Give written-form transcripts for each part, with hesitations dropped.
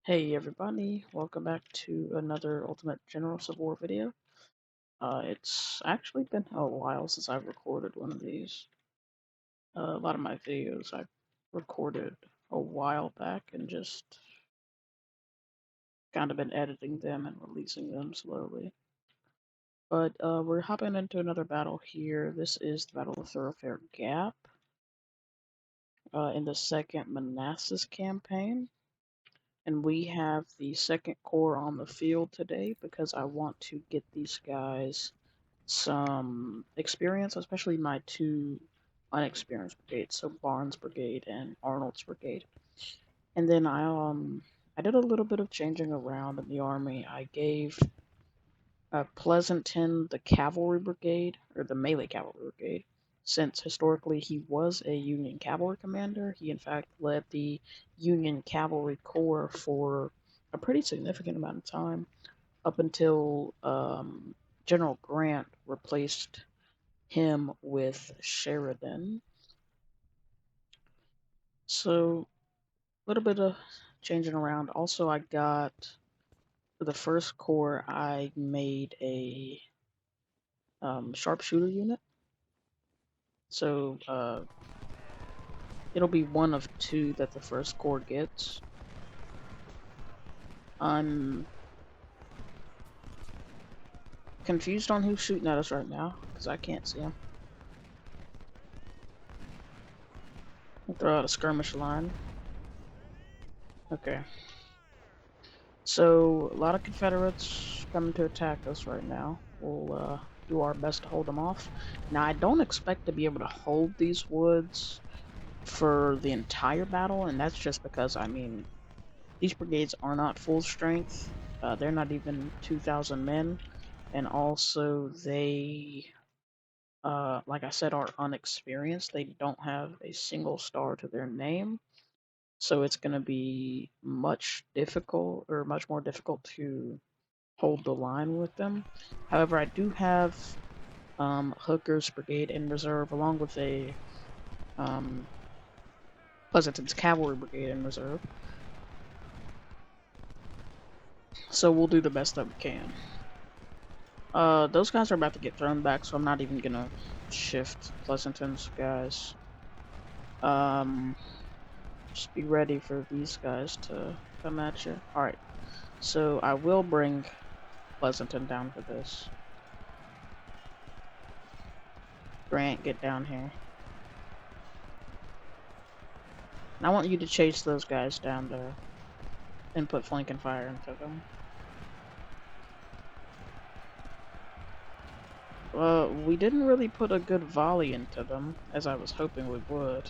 Hey everybody, welcome back to another Ultimate General Civil War video. It's actually been a while since I've recorded one of these. A lot of my videos I recorded a while back and just kind of been editing them and releasing them slowly. But we're hopping into another battle here. This is the Battle of Thoroughfare Gap in the second Manassas campaign. And we have the second corps on the field today because I want to get these guys some experience, especially my two unexperienced brigades, so Barnes Brigade and Arnold's Brigade. And then I did a little bit of changing around in the army. I gave Pleasanton the cavalry brigade, or the melee cavalry brigade, since historically he was a Union cavalry commander. He in fact led the Union Cavalry Corps for a pretty significant amount of time, up until General Grant replaced him with Sheridan. So a little bit of changing around. Also, I got for the first corps, I made a sharpshooter unit. So it'll be one of two that the first corps gets. I'm confused on who's shooting at us right now because I can't see him. I'll throw out a skirmish line. Okay. So, a lot of Confederates coming to attack us right now. We'll do our best to hold them off. Now, I don't expect to be able to hold these woods for the entire battle, and that's just because, I mean, these brigades are not full strength. They're not even 2,000 men, and also they, like I said, are unexperienced. They don't have a single star to their name. So it's going to be much more difficult to hold the line with them. However, I do have Hooker's brigade in reserve, along with a Pleasanton's cavalry brigade in reserve. So we'll do the best that we can. Those guys are about to get thrown back, so I'm not even gonna shift Pleasanton's guys. Just be ready for these guys to come at you. Alright, so I will bring Pleasanton down for this. Grant, get down here. And I want you to chase those guys down there and put flanking fire into them. We didn't really put a good volley into them, as I was hoping we would.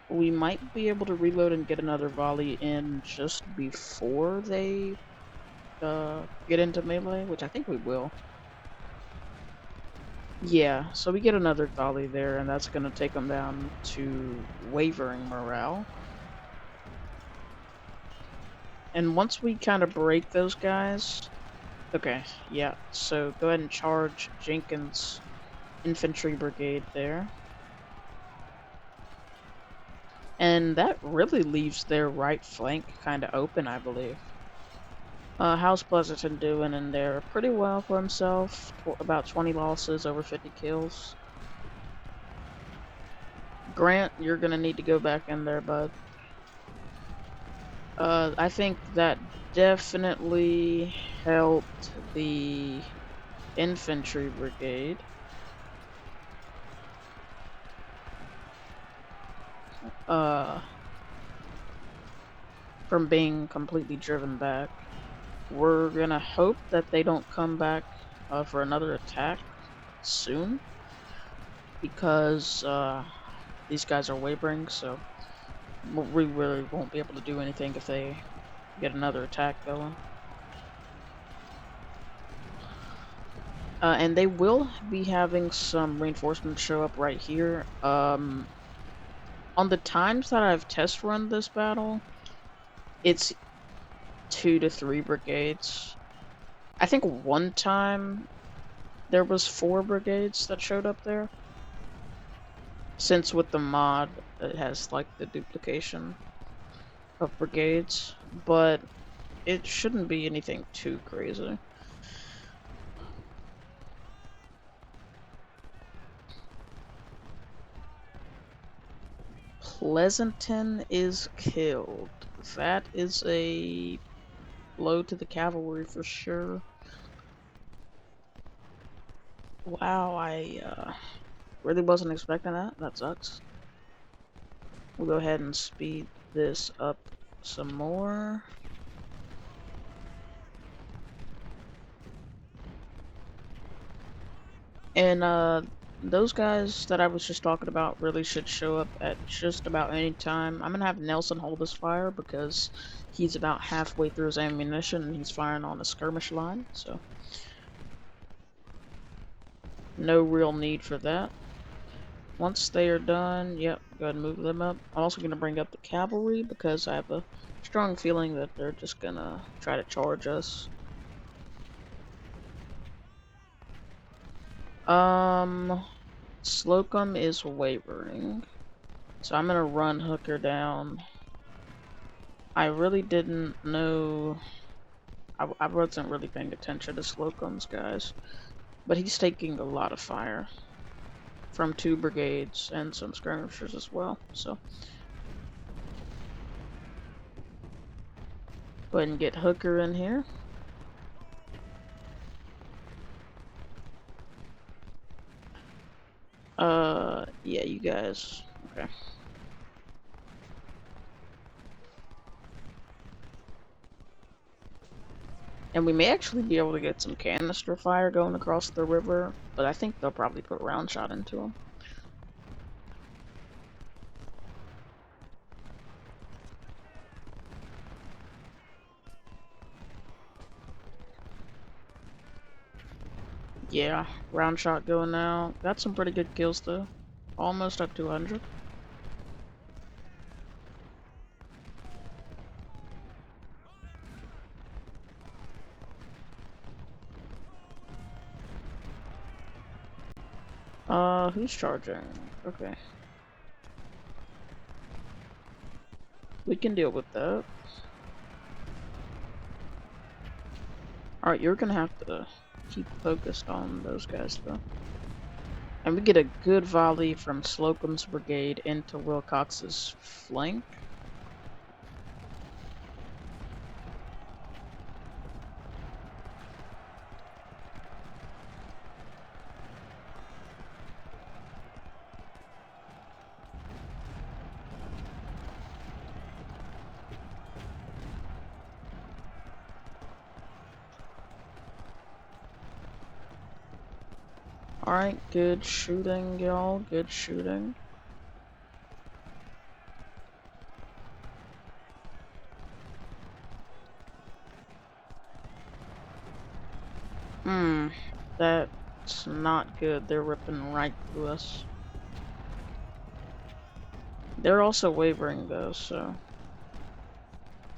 We might be able to reload and get another volley in just before they get into melee, which I think we will. Yeah, so we get another volley there, and that's going to take them down to wavering morale. And once we kind of break those guys... Okay, yeah, so go ahead and charge Jenkins' infantry brigade there. And that really leaves their right flank kind of open, I believe. How's Pleasanton doing in there? Pretty well for himself. About 20 losses, over 50 kills. Grant, you're gonna need to go back in there, bud. I think that definitely helped the infantry brigade. From being completely driven back. We're gonna hope that they don't come back for another attack soon, because these guys are wavering, so we really won't be able to do anything if they get another attack going. And they will be having some reinforcements show up right here. On the times that I've test run this battle, it's 2 to 3 brigades. I think one time there was 4 brigades that showed up there. Since with the mod, it has like the duplication of brigades, but it shouldn't be anything too crazy. Pleasanton is killed. That is a blow to the cavalry for sure. Wow, I really wasn't expecting that. That sucks. We'll go ahead and speed this up some more. And those guys that I was just talking about really should show up at just about any time. I'm gonna have Nelson hold this fire because he's about halfway through his ammunition and he's firing on a skirmish line, so no real need for that. Once they are done, yep, go ahead and move them up. I'm also gonna bring up the cavalry because I have a strong feeling that they're just gonna try to charge us. Slocum is wavering. So I'm gonna run Hooker down. I really didn't know. I wasn't really paying attention to Slocum's guys. But he's taking a lot of fire from 2 brigades and some skirmishers as well. So go ahead and get Hooker in here. Yeah, you guys. Okay. And we may actually be able to get some canister fire going across the river, but I think they'll probably put round shot into them. Yeah, round shot going now. Got some pretty good kills though. Almost up to 100. Who's charging? Okay. We can deal with that. Alright, you're gonna have to keep focused on those guys though. And we get a good volley from Slocum's brigade into Wilcox's flank. Alright, good shooting, y'all. Good shooting. That's not good. They're ripping right through us. They're also wavering though, so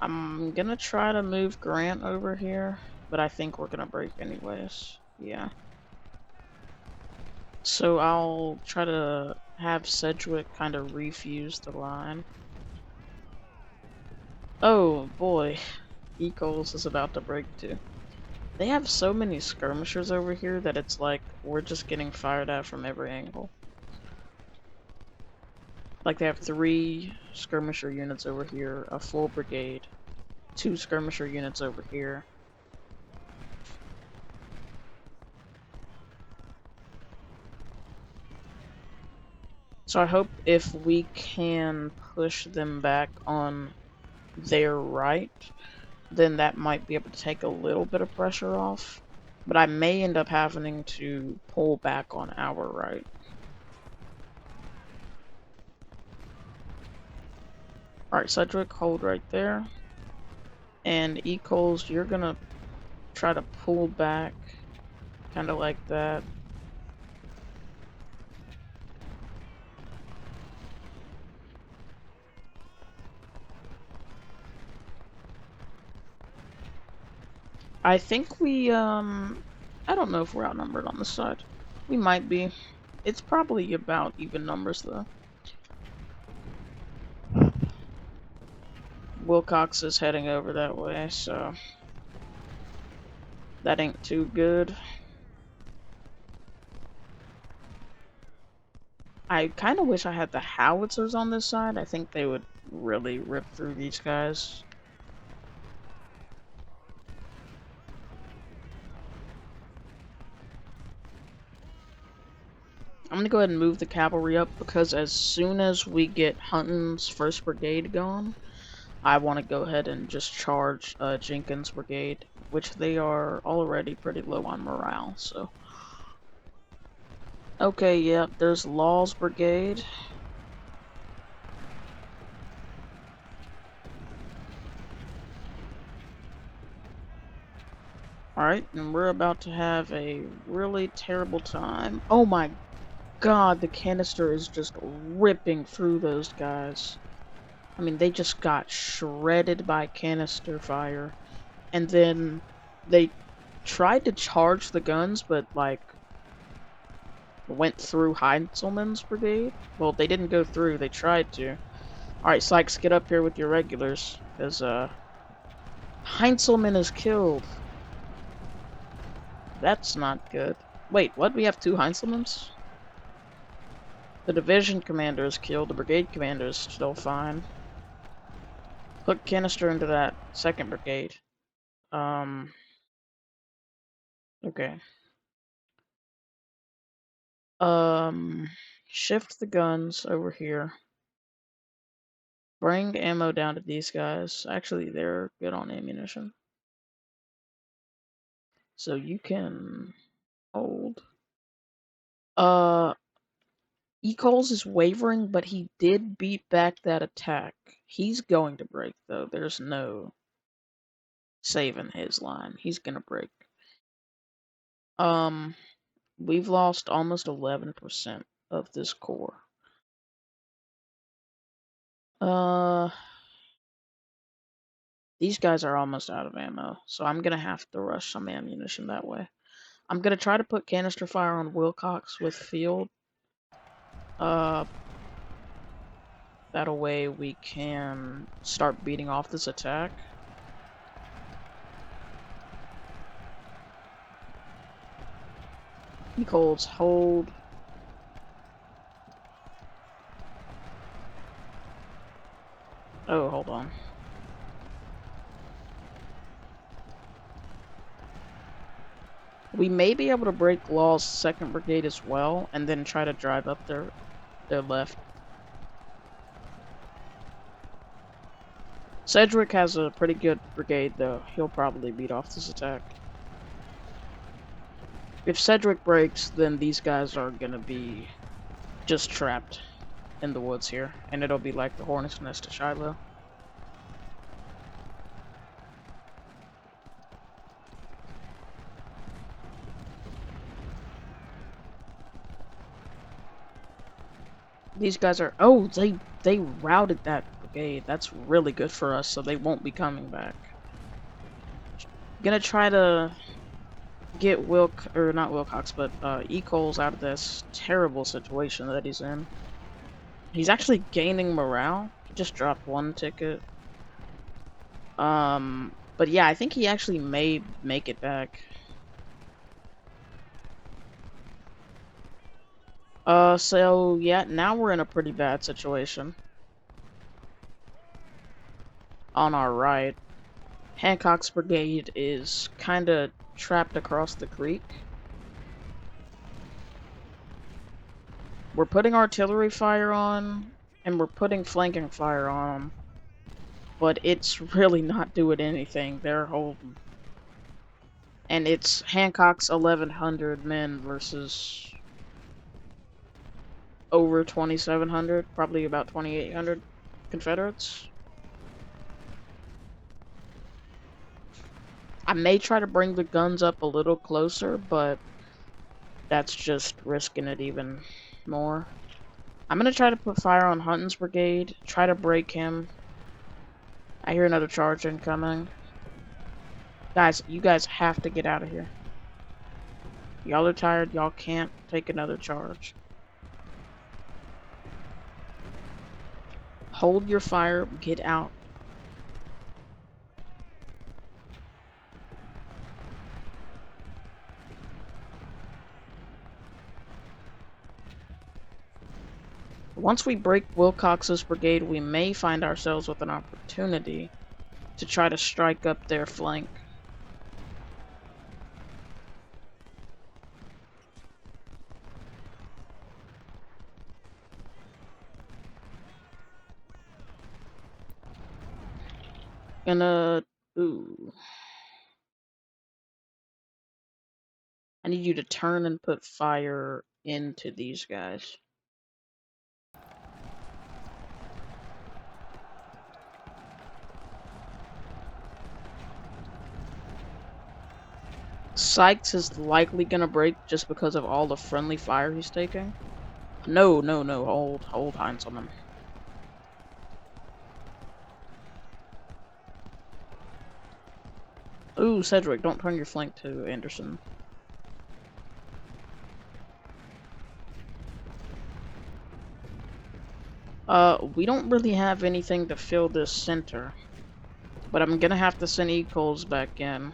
I'm gonna try to move Grant over here, but I think we're gonna break anyways. Yeah. So I'll try to have Sedgwick kind of refuse the line. Oh boy, Eagles is about to break too. They have so many skirmishers over here that it's like we're just getting fired at from every angle. Like they have 3 skirmisher units over here, a full brigade, 2 skirmisher units over here. So I hope if we can push them back on their right, then that might be able to take a little bit of pressure off. But I may end up having to pull back on our right. Alright, Sedgwick, hold right there. And Ecoles, you're gonna try to pull back, kind of like that. I think we, I don't know if we're outnumbered on this side. We might be. It's probably about even numbers though. Wilcox is heading over that way, so that ain't too good. I kind of wish I had the howitzers on this side. I think they would really rip through these guys. I'm gonna go ahead and move the cavalry up because as soon as we get Hunton's 1st Brigade going, I want to go ahead and just charge Jenkins' Brigade, which they are already pretty low on morale, so. Okay, yep, there's Law's Brigade. Alright, and we're about to have a really terrible time. Oh my god, the canister is just ripping through those guys. I mean, they just got shredded by canister fire. And then they tried to charge the guns, but, like, went through Heinzelman's brigade. Well, they didn't go through, they tried to. Alright, Sykes, get up here with your regulars, because, Heinzelman is killed. That's not good. Wait, what? We have 2 Heinzelmans? The division commander is killed, the brigade commander is still fine. Put canister into that 2nd brigade. Okay. Shift the guns over here. Bring ammo down to these guys. Actually, they're good on ammunition. So you can hold. Ecoles is wavering, but he did beat back that attack. He's going to break, though. There's no saving his line. He's gonna break. We've lost almost 11% of this core. These guys are almost out of ammo, so I'm gonna have to rush some ammunition that way. I'm gonna try to put canister fire on Wilcox with field. That way we can start beating off this attack. Ecoles, hold. Oh, hold on. We may be able to break Law's 2nd Brigade as well, and then try to drive up their left. Sedgwick has a pretty good brigade, though. He'll probably beat off this attack. If Sedgwick breaks, then these guys are gonna be just trapped in the woods here, and it'll be like the Hornet's Nest to Shiloh. These guys are... Oh, they routed that brigade. That's really good for us, so they won't be coming back. Gonna try to get not Wilcox, but Ecoles out of this terrible situation that he's in. He's actually gaining morale. He just dropped 1 ticket. But yeah, I think he actually may make it back. So yeah, now we're in a pretty bad situation. On our right, Hancock's brigade is kinda trapped across the creek. We're putting artillery fire on, and we're putting flanking fire on them. But it's really not doing anything. They're holding. And it's Hancock's 1,100 men versus over 2,700, probably about 2,800 Confederates. I may try to bring the guns up a little closer, but that's just risking it even more. I'm gonna try to put fire on Hunton's brigade, try to break him. I hear another charge incoming. Guys, you guys have to get out of here. Y'all are tired, y'all can't take another charge. Hold your fire, get out. Once we break Wilcox's brigade, we may find ourselves with an opportunity to try to strike up their flank. Ooh. I need you to turn and put fire into these guys. Sykes is likely gonna break just because of all the friendly fire he's taking. No, no, no, hold Heinz on him. Ooh, Cedric, don't turn your flank to Anderson. We don't really have anything to fill this center. But I'm gonna have to send Ecoles back in.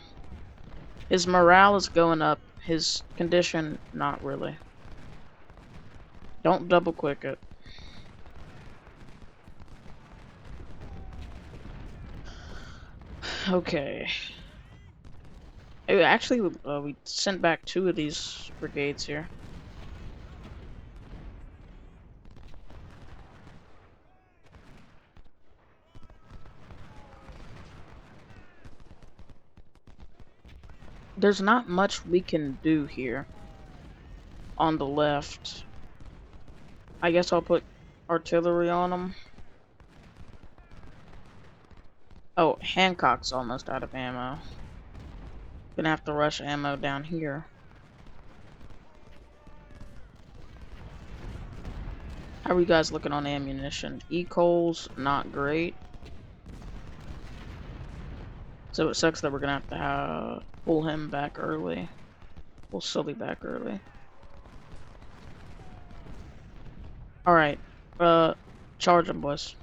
His morale is going up. His condition, not really. Don't double click it. Okay. Actually, we sent back 2 of these brigades here. There's not much we can do here. On the left. I guess I'll put artillery on them. Oh, Hancock's almost out of ammo. Gonna have to rush ammo down here. How are you guys looking on ammunition? Ecoles, not great. So it sucks that we're gonna have to pull him back early. Pull Sully back early. Alright. Charge him, boys.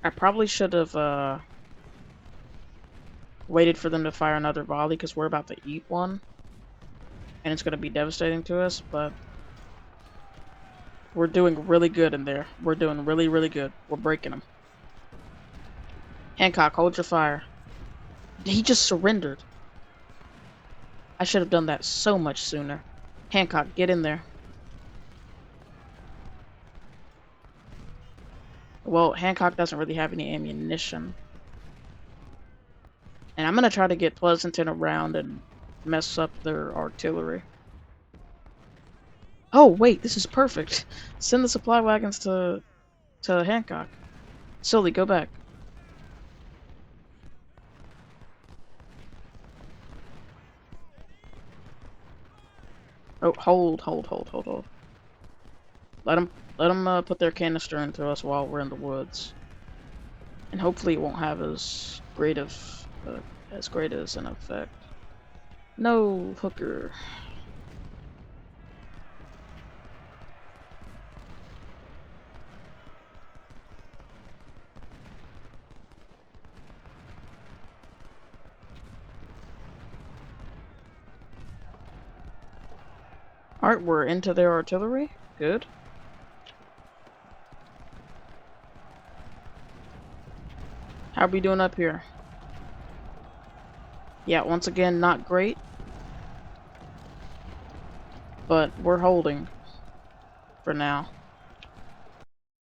I probably should have, waited for them to fire another volley, because we're about to eat one. And it's gonna be devastating to us, but we're doing really good in there. We're doing really, really good. We're breaking them. Hancock, hold your fire. He just surrendered. I should have done that so much sooner. Hancock, get in there. Well, Hancock doesn't really have any ammunition. And I'm gonna try to get Pleasanton around and mess up their artillery. Oh, wait, this is perfect. Send the supply wagons to Hancock. Sully, go back. Oh, hold. Let them put their canister into us while we're in the woods. And hopefully it won't have as great as an effect. No, Hooker. Alright, we're into their artillery. Good. How are we doing up here? Yeah, once again, not great. But we're holding. For now.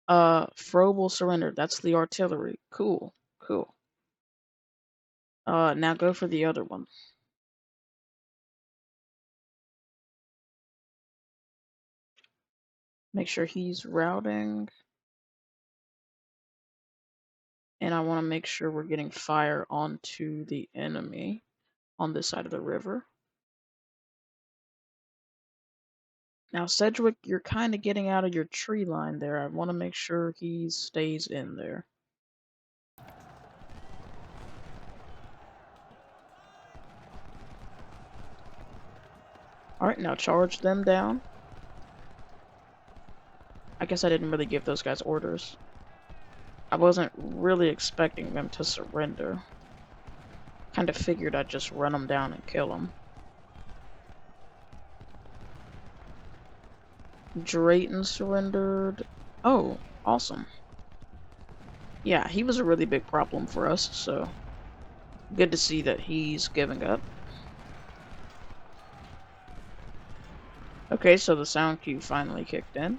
Froebel surrendered. That's the artillery. Cool. Cool. Now go for the other one. Make sure he's routing. And I want to make sure we're getting fire onto the enemy on this side of the river. Now, Sedgwick, you're kind of getting out of your tree line there. I want to make sure he stays in there. Alright, now charge them down. I guess I didn't really give those guys orders. I wasn't really expecting them to surrender. Kind of figured I'd just run them down and kill them. Drayton surrendered. Oh, awesome. Yeah, he was a really big problem for us, so good to see that he's giving up. Okay, so the sound cue finally kicked in.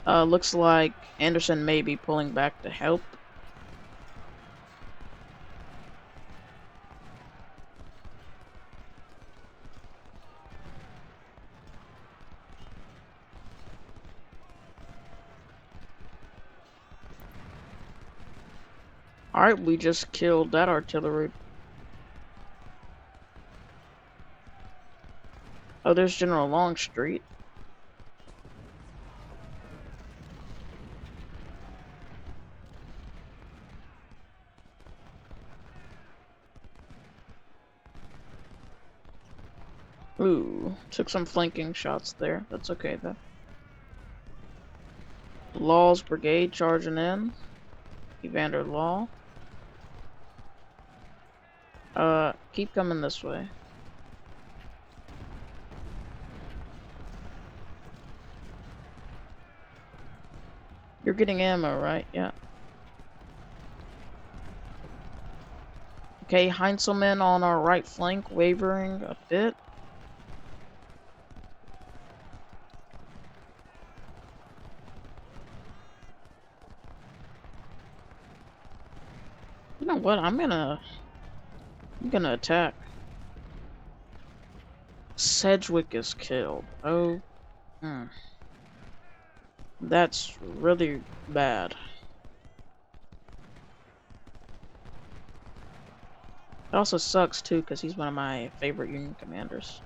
Looks like Anderson may be pulling back to help. Alright, we just killed that artillery. Oh, there's General Longstreet. Ooh, took some flanking shots there. That's okay though. Law's brigade charging in. Evander Law. Keep coming this way. You're getting ammo, right? Yeah. Okay, Heinzelman on our right flank, wavering a bit. You know what? I'm gonna attack. Sedgwick is killed. Oh, that's really bad. It also sucks too, because he's one of my favorite Union commanders.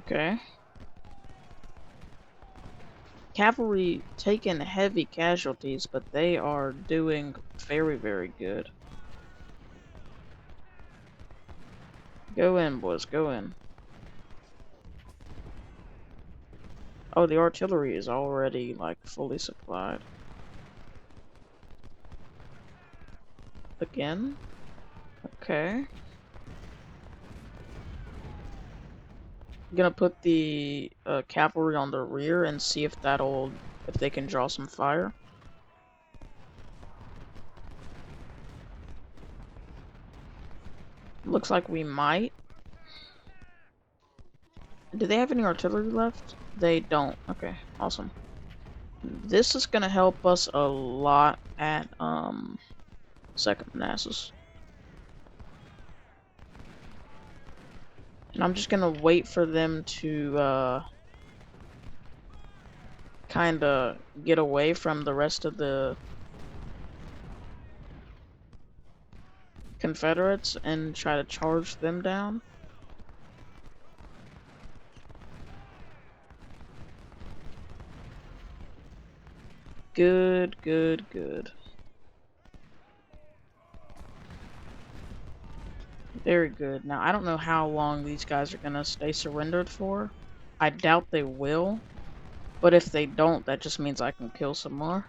Okay. Cavalry taking heavy casualties, but they are doing very, very good. Go in, boys, go in. Oh, the artillery is already, like, fully supplied. Again? Okay. Gonna put the cavalry on the rear and see if if they can draw some fire. Looks like we might. Do they have any artillery left? They don't. Okay, awesome. This is gonna help us a lot at Second Manassas. And I'm just gonna wait for them to kinda get away from the rest of the Confederates and try to charge them down. Good, good, good. Very good. Now, I don't know how long these guys are gonna stay surrendered for. I doubt they will. But if they don't, that just means I can kill some more.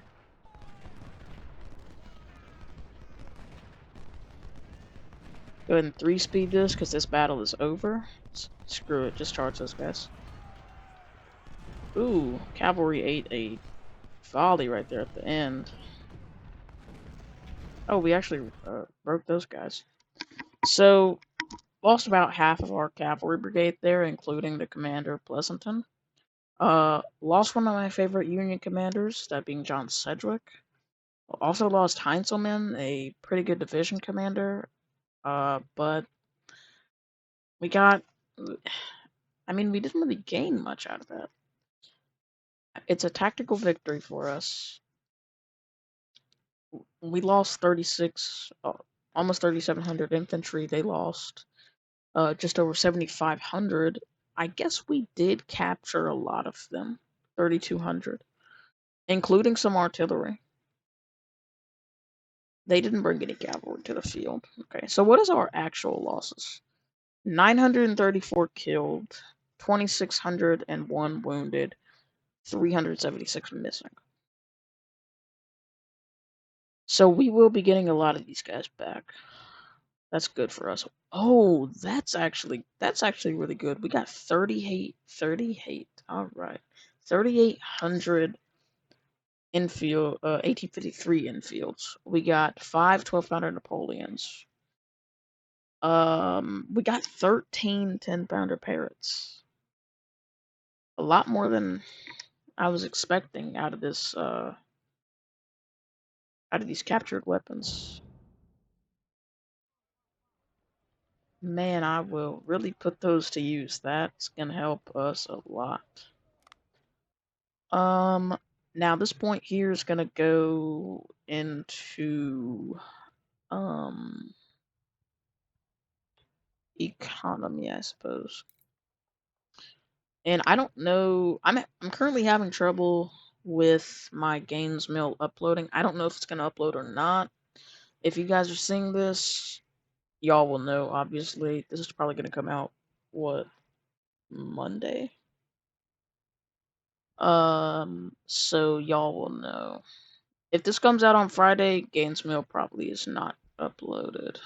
Go ahead and 3-speed this, because this battle is over. Screw it, just charge those guys. Ooh, cavalry ate a volley right there at the end. Oh, we actually broke those guys. So, lost about half of our cavalry brigade there, including the commander of Pleasanton. Lost one of my favorite Union commanders, that being John Sedgwick. Also lost Heinzelman, a pretty good division commander. But we got... I mean, we didn't really gain much out of that. It's a tactical victory for us. We lost 36, almost 3,700 infantry. They lost just over 7,500. I guess we did capture a lot of them, 3,200. including some artillery. They didn't bring any cavalry to the field. Okay, so what is our actual losses? 934 killed, 2,601 wounded, 376 missing. So we will be getting a lot of these guys back. That's good for us. Oh, that's actually really good. We got 38. All right. 3,800 infield, 1853 infields. We got 5 12-pounder Napoleons. We got 13 10-pounder Parrots. A lot more than I was expecting out of this, out of these captured weapons. Man, I will really put those to use. That's gonna help us a lot. Now this point here is gonna go into economy, I suppose. And I don't know. I'm currently having trouble with my games mill uploading. I don't know if it's gonna upload or not. If you guys are seeing this, y'all will know. Obviously, this is probably gonna come out what, Monday. So y'all will know. If this comes out on Friday, Games Mill probably is not uploaded.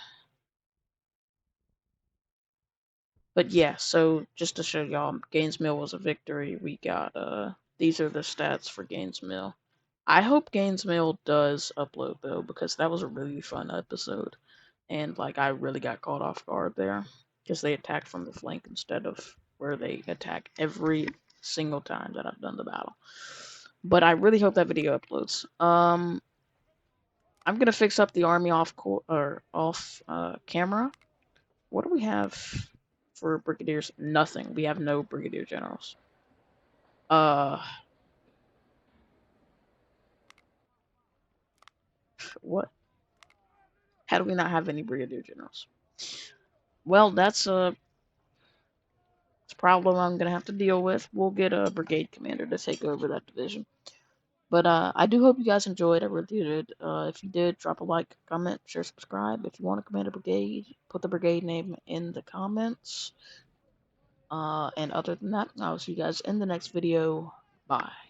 But yeah, so just to show y'all, Gaines Mill was a victory. We got these are the stats for Gaines Mill. I hope Gaines Mill does upload though, because that was a really fun episode. And like I really got caught off guard there. Because they attacked from the flank instead of where they attack every single time that I've done the battle. But I really hope that video uploads. I'm gonna fix up the army off camera. What do we have for brigadiers? Nothing. We have no brigadier generals. Uh, what? How do we not have any brigadier generals? Well, that's a problem I'm gonna have to deal with. We'll get a brigade commander to take over that division. But I do hope you guys enjoyed. I really did. If you did, drop a like, comment, share, subscribe. If you want to command a brigade, put the brigade name in the comments. And other than that, I'll see you guys in the next video. Bye.